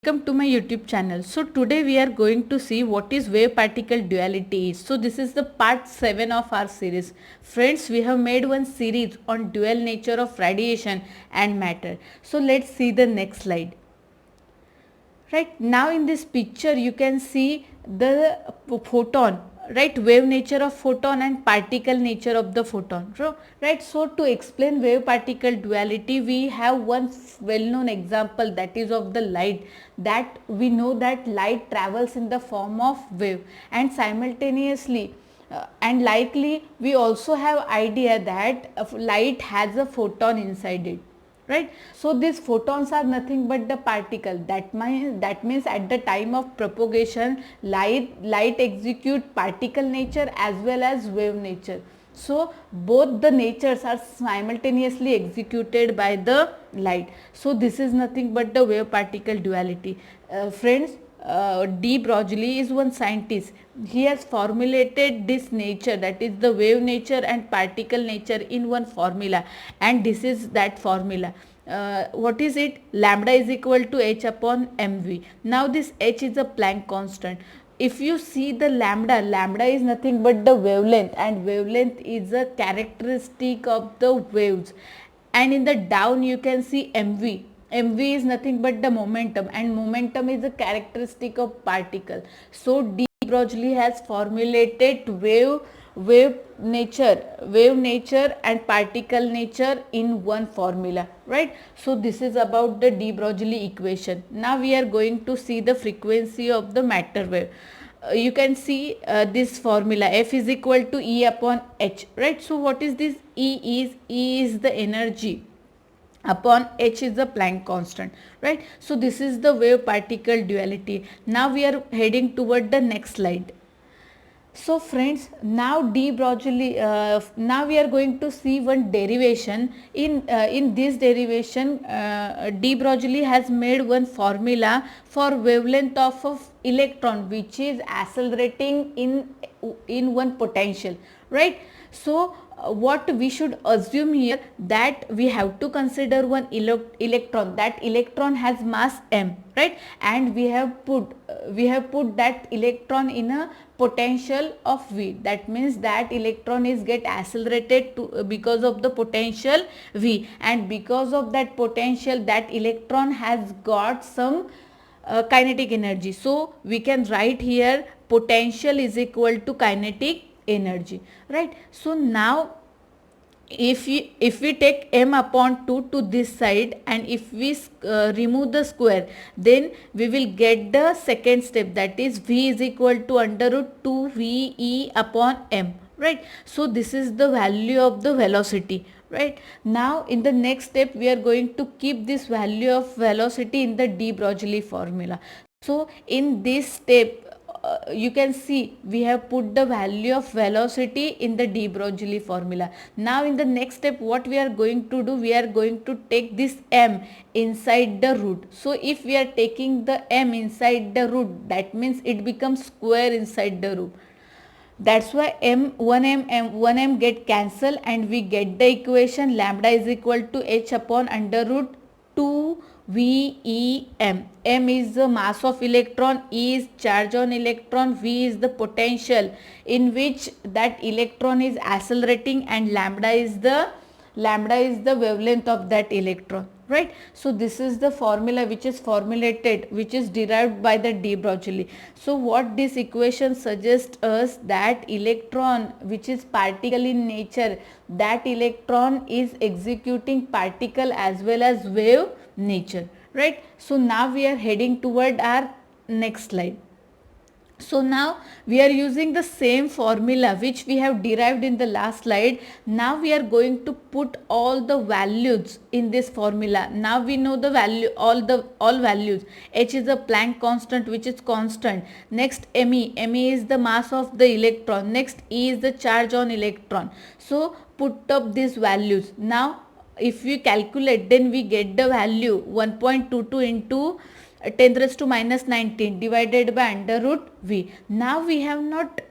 Welcome to my YouTube channel. So today we are going to see what is wave particle duality is. So this is the part 7 of our series. Friends, we have made one series on dual nature of radiation and matter. So let's see the next slide. Right now in this picture you can see the photon, right, wave nature of photon and particle nature of the photon. So, right, so to explain wave particle duality we have one well known example, that is of the light. That we know that light travels in the form of wave, and simultaneously and likely we also have idea that light has a photon inside it, right. So these photons are nothing but the particle. That means at the time of propagation light execute particle nature as well as wave nature. So both the natures are simultaneously executed by the light. So this is nothing but the wave particle duality. Friends, de Broglie is one scientist. He has formulated this nature, that is the wave nature and particle nature, in one formula, and this is that formula. What is it? Lambda is equal to h upon mv. Now this h is a Planck constant. If you see the lambda is nothing but the wavelength, and wavelength is a characteristic of the waves. And in the down you can see mv. mv is nothing but the momentum, and momentum is a characteristic of particle. So de Broglie has formulated wave nature and particle nature in one formula, right. So this is about the de Broglie equation. Now we are going to see the frequency of the matter wave. You can see this formula, F is equal to E upon H, right. So what is this? E is the energy upon H is the Planck constant, right. So this is the wave particle duality. Now we are heading toward the next slide. So friends, now de Broglie, now we are going to see one derivation. In this derivation, de Broglie has made one formula for wavelength of electron which is accelerating in one potential, right. So what we should assume here, that we have to consider one electron. That electron has mass m, right, and we have put that electron in a potential of v. That means that electron is get accelerated to because of the potential v, and because of that potential that electron has got some kinetic energy. So we can write here potential is equal to kinetic energy, right. So now if we take m upon 2 to this side, and if we remove the square, then we will get the second step, that is v is equal to under root 2 v e upon m, right. So this is the value of the velocity, right. Now in the next step we are going to keep this value of velocity in the de Broglie formula. So in this step you can see we have put the value of velocity in the de Broglie formula. Now in the next step what we are going to do, we are going to take this m inside the root. So if we are taking the m inside the root, that means it becomes square inside the root. That's why one m get cancelled, and we get the equation lambda is equal to h upon under root 2 v e m. M is the mass of electron, E is charge on electron, V is the potential in which that electron is accelerating, and lambda is the wavelength of that electron, right. So this is the formula which is formulated, which is derived by the de Broglie. So what this equation suggests us, that electron which is particle in nature, that electron is executing particle as well as wave nature, right. So now we are heading toward our next slide. So now we are using the same formula which we have derived in the last slide. Now we are going to put all the values in this formula. Now we know the value, all values. H is a Planck constant which is constant. Next me is the mass of the electron. Next E is the charge on electron. So put up these values. Now if we calculate, then we get the value 1.22 into 10 raised to minus 19 divided by under root v. Now we have not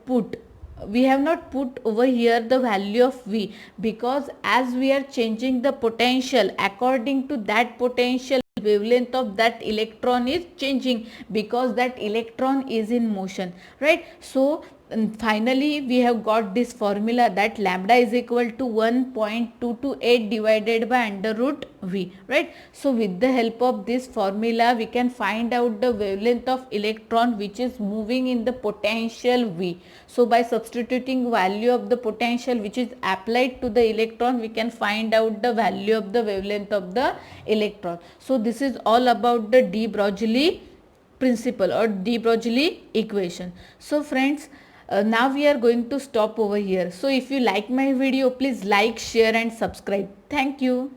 put over here the value of v, because as we are changing the potential, according to that potential wavelength of that electron is changing because that electron is in motion, right? So finally we have got this formula that lambda is equal to 1.228 divided by under root v, right? So with the help of this formula we can find out the wavelength of electron which is moving in the potential v. So by substituting value of the potential which is applied to the electron, we can find out the value of the wavelength of the electron. So this is all about the de Broglie principle or de Broglie equation. So friends, now we are going to stop over here. So if you like my video, please like, share and subscribe. Thank you.